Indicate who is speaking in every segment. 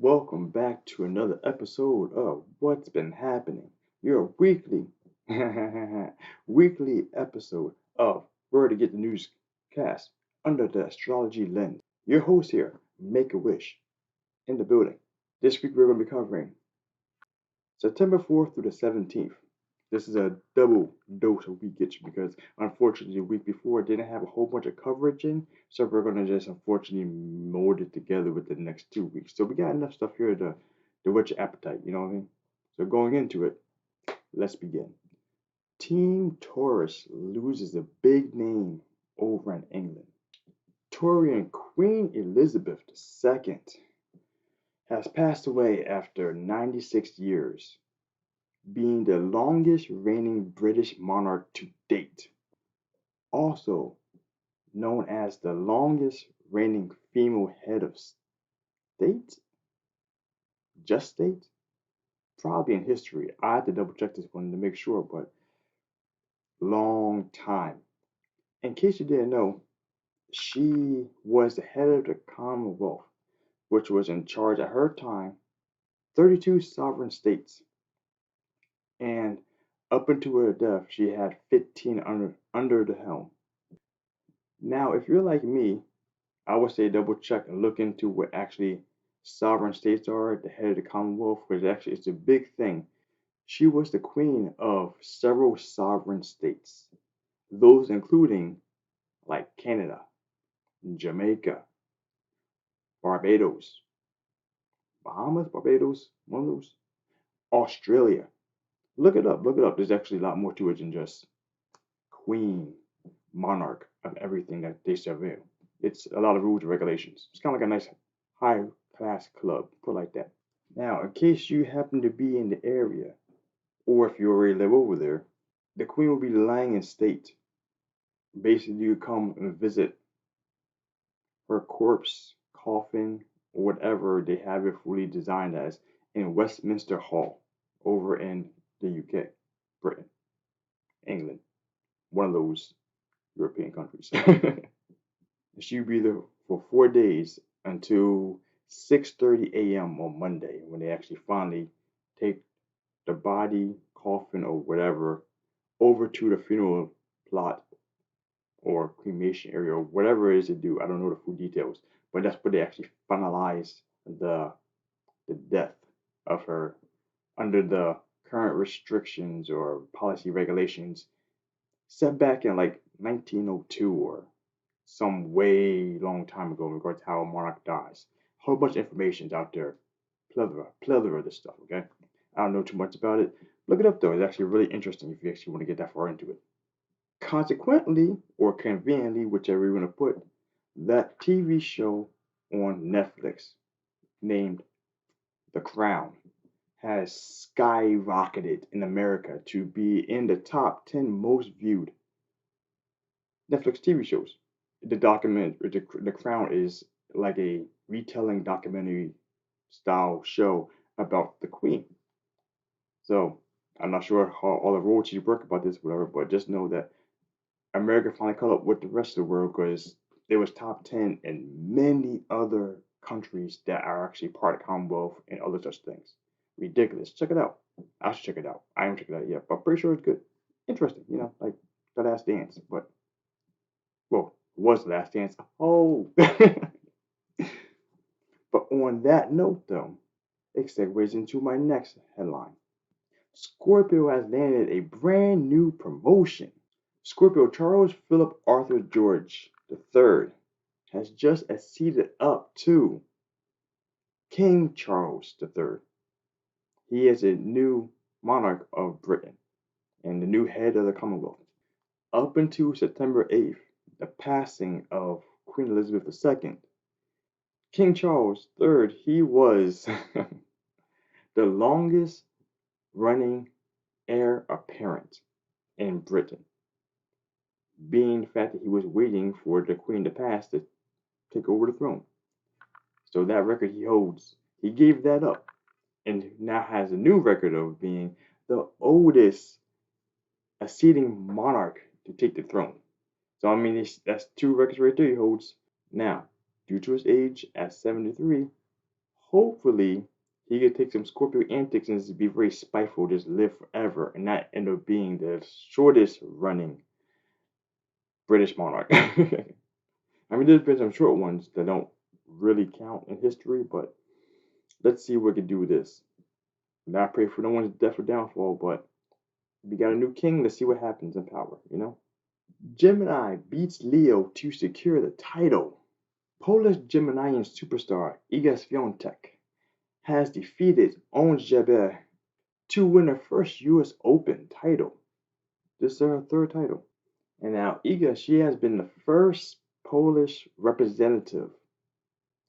Speaker 1: Welcome back to another episode of What's Been Happening, your weekly episode of Where to Get the Newscast under the astrology lens. Your host here, Make a Wish, in the building. This week we're going to be covering September 4th through the 17th. This is a double dose of week each because unfortunately the week before didn't have a whole bunch of coverage in, so we're gonna just unfortunately mold it together with the next 2 weeks. So we got enough stuff here to whet your appetite, you know what I mean? So going into it, let's begin. Team Taurus loses a big name over in England. Victorian Queen Elizabeth II has passed away after 96 years, being the longest reigning British monarch to date. Also known as the longest reigning female head of state, just state, probably in history. I had to double check this one to make sure, but long time. In case you didn't know, she was the head of the Commonwealth, which was in charge at her time 32 sovereign states, and up until her death, she had 15 under the helm. Now, if you're like me, I would say double check and look into what actually sovereign states are, the head of the Commonwealth, because actually it's a big thing. She was the queen of several sovereign states, those including like Canada, Jamaica, Barbados, Bahamas, Barbados, one of those, Australia. Look it up, look it up. There's actually a lot more to it than just queen, monarch of everything that they surveil. It's a lot of rules and regulations. It's kind of like a nice high class club, put it like that. Now, in case you happen to be in the area, or if you already live over there, the queen will be lying in state. Basically, you come and visit her corpse, coffin, or whatever they have it fully designed as in Westminster Hall over in the UK, Britain, England, one of those European countries. She'll be there for 4 days until 6:30 a.m. on Monday when they actually finally take the body, coffin, or whatever over to the funeral plot or cremation area or whatever it is they do. I don't know the full details, but that's where they actually finalize the the death of her under the current restrictions or policy regulations set back in like 1902 or some way long time ago in regards to how a monarch dies. A whole bunch of information's out there, plethora of this stuff. Okay, I don't know too much about it. Look it up though; it's actually really interesting if you actually want to get that far into it. Consequently, or conveniently, whichever you want to put, that TV show on Netflix named The Crown has skyrocketed in America to be in the top 10 most viewed Netflix TV shows. The Crown is like a retelling documentary style show about the Queen. So I'm not sure how all the royalties work about this, whatever, but just know that America finally caught up with the rest of the world because it was top 10 in many other countries that are actually part of Commonwealth and other such things. Ridiculous. Check it out. I should check it out. I haven't checked it out yet, but I'm pretty sure it's good. Interesting, like The Last Dance, but well, it was The Last Dance. Oh, but on that note, though, it segues into my next headline. Scorpio has landed a brand new promotion. Scorpio Charles Philip Arthur George III has just acceded up to King Charles III. He is a new monarch of Britain and the new head of the Commonwealth. Up until September 8th, the passing of Queen Elizabeth II, King Charles III, he was the longest running heir apparent in Britain, being the fact that he was waiting for the Queen to pass to take over the throne. So that record he holds, he gave that up and now has a new record of being the oldest acceding monarch to take the throne. So I mean, that's two records right there he holds. Now, due to his age at 73, Hopefully, he could take some Scorpio antics and just be very spiteful, just live forever, and not end up being the shortest running British monarch. I mean, there's been some short ones that don't really count in history, but let's see what we can do with this. Now, I pray for no one's death or downfall, but we got a new king. Let's see what happens in power. Gemini beats Leo to secure the title. Polish Geminian superstar Iga Świątek has defeated Ons Jabeur to win her first U.S. Open title. This is her third title. And now Iga, she has been the first Polish representative,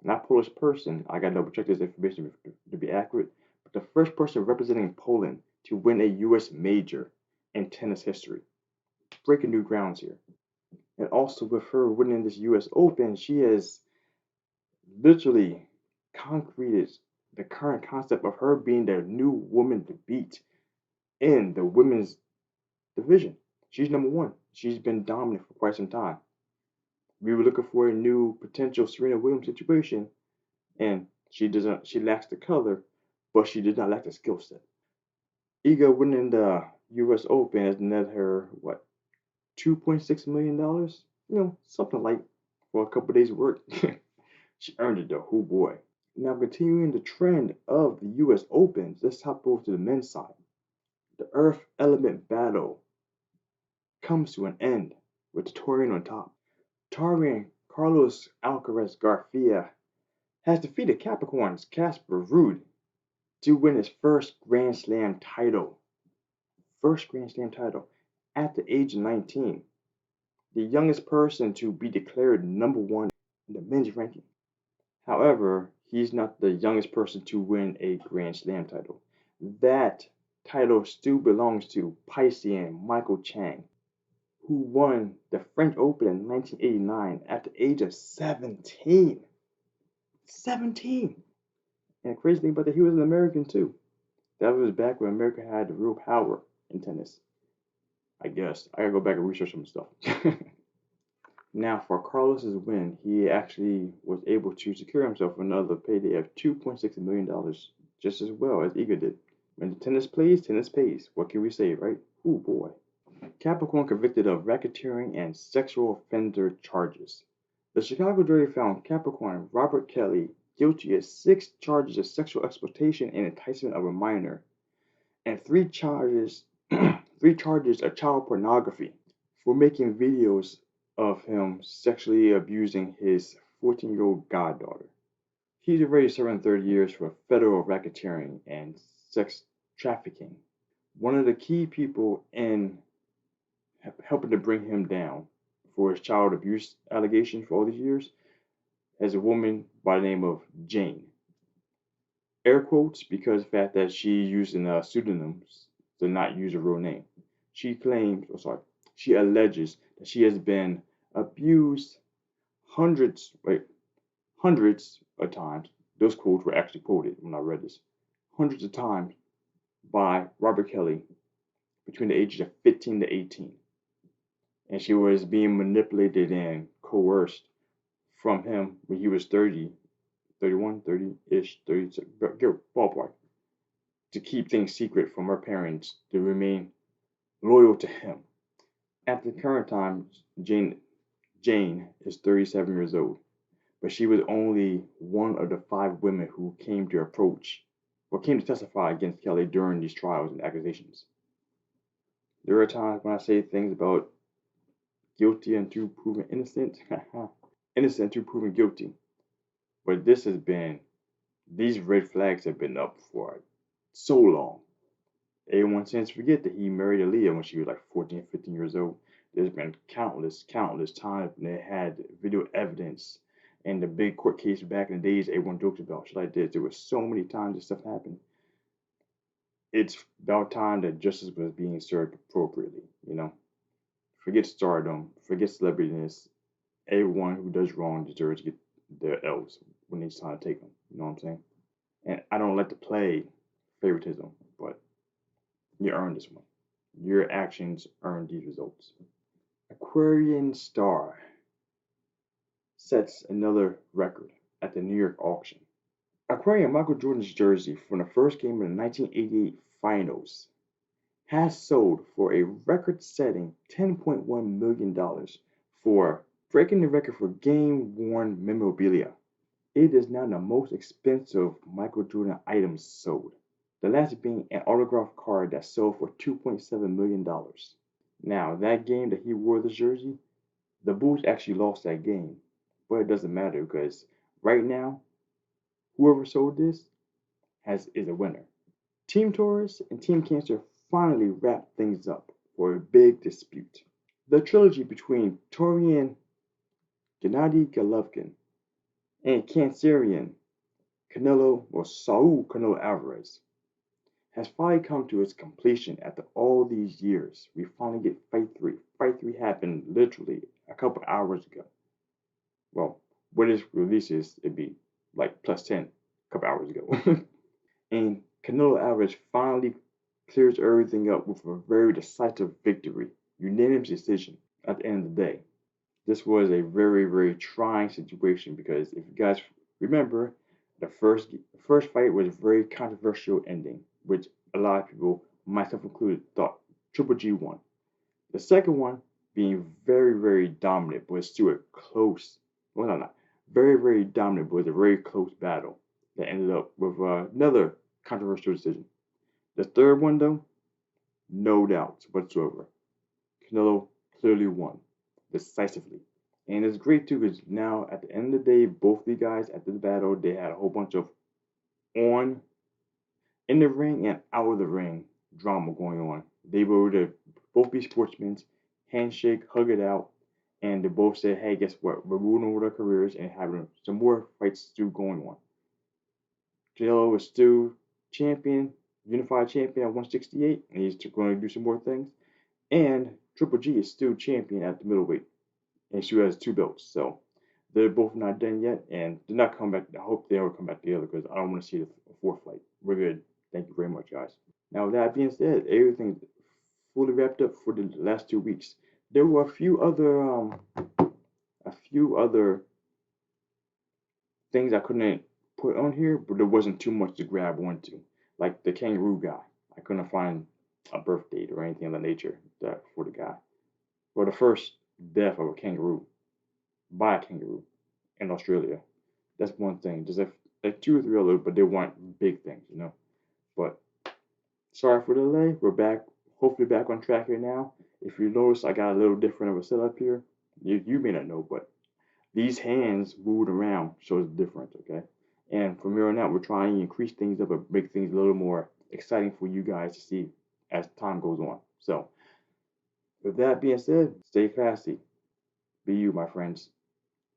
Speaker 1: not Polish person. I gotta double check this information to be accurate. But the first person representing Poland to win a U.S. major in tennis history. Breaking new grounds here. And also with her winning this U.S. Open, she has literally concreted the current concept of her being the new woman to beat in the women's division. She's number one. She's been dominant for quite some time. We were looking for a new potential Serena Williams situation, and she lacks the color, but she does not lack the skill set. Iga winning the U.S. Open has net her what, $2.6 million? Something like for a couple days' work. She earned it though. Oh boy. Now continuing the trend of the U.S. Opens, let's hop over to the men's side. The Earth element battle comes to an end with the Taurian on top. Taurian Carlos Alcaraz Garcia has defeated Capricorn's Casper Ruud to win his first Grand Slam title. First Grand Slam title at the age of 19. The youngest person to be declared number one in the men's ranking. However, he's not the youngest person to win a Grand Slam title. That title still belongs to Piscean Michael Chang, who won the French Open in 1989 at the age of 17. 17! And the crazy thing about that, he was an American too. That was back when America had the real power in tennis. I guess. I gotta go back and research some stuff. Now, for Carlos's win, he actually was able to secure himself another payday of $2.6 million, just as well as Iga did. When tennis plays, tennis pays. What can we say, right? Ooh, boy. Capricorn convicted of racketeering and sexual offender charges. The Chicago jury found Capricorn Robert Kelly guilty of 6 charges of sexual exploitation and enticement of a minor, and 3 charges of child pornography for making videos of him sexually abusing his 14-year-old goddaughter. He's already serving 30 years for federal racketeering and sex trafficking. One of the key people in helping to bring him down for his child abuse allegations for all these years is a woman by the name of Jane. Air quotes because of the fact that she's using pseudonyms to not use a real name. She alleges that she has been abused hundreds of times. Those quotes were actually quoted when I read this. Hundreds of times by Robert Kelly between the ages of 15 to 18. And she was being manipulated and coerced from him when he was 30, 31, 30-ish, 36, ballpark, to keep things secret from her parents to remain loyal to him. At the current time, Jane is 37 years old, but she was only one of the 5 women who came to testify against Kelly during these trials and accusations. There are times when I say things about guilty until proven innocent, innocent until proven guilty, but these red flags have been up for so long. Everyone tends to forget that he married Aaliyah when she was like 14, 15 years old. There's been countless times when they had video evidence and the big court case back in the days everyone jokes about. Shit like this. There were so many times this stuff happened. It's about time that justice was being served appropriately, Forget stardom, forget celebrityness. Everyone who does wrong deserves to get their L's when it's time to take them. You know what I'm saying? And I don't like to play favoritism, but you earned this one. Your actions earned these results. Aquarian star sets another record at the New York auction. Acquiring Michael Jordan's jersey from the first game of the 1988 finals has sold for a record-setting $10.1 million for breaking the record for game-worn memorabilia. It is now the most expensive Michael Jordan item sold, the last being an autographed card that sold for $2.7 million. Now, that game that he wore the jersey, the Bulls actually lost that game, but it doesn't matter because right now, whoever sold this is a winner. Team Taurus and Team Cancer finally wrapped things up for a big dispute. The trilogy between Taurian Gennady Golovkin and Cancerian Saul Canelo Alvarez has finally come to its completion after all these years. We finally get Fight 3. Fight 3 happened literally a couple hours ago. Well, when this releases, it'd be like plus 10 a couple hours ago. And Canelo Alvarez finally clears everything up with a very decisive victory, unanimous decision at the end of the day. This was a very, very trying situation because if you guys remember, the first fight was a very controversial ending, which a lot of people, myself included, thought Triple G won. The second one being very, very dominant, but still a close, well, not very, very dominant, but it was a very close battle that ended up with another controversial decision. The third one, though, no doubts whatsoever. Canelo clearly won decisively. And it's great too because now at the end of the day, both the guys after the battle, they had a whole bunch of on in the ring and out of the ring drama going on. They were able to both be sportsmen, handshake, hug it out, and they both said, hey, guess what? We're moving over their careers and having some more fights still going on. Canelo is still champion, unified champion at 168, and he's going to do some more things. And Triple G is still champion at the middleweight, and she has two belts. So they're both not done yet, and they're not coming back. I hope they ever come back together because I don't want to see the fourth fight. We're good. Thank you very much, guys. Now, with that being said, everything's fully wrapped up for the last 2 weeks. There were a few other things I couldn't put on here, but there wasn't too much to grab onto. Like the kangaroo guy. I couldn't find a birth date or anything of that nature for the guy. Well, the first death of a kangaroo by a kangaroo in Australia. That's one thing. There's like two or three others, but they weren't big things, you know. But sorry for the delay. We're back, hopefully back on track here now. If you notice, I got a little different of a setup here. You may not know, but these hands moved around, so it's different, okay? And from here on out, we're trying to increase things up and make things a little more exciting for you guys to see as time goes on. So, with that being said, stay classy. Be you, my friends.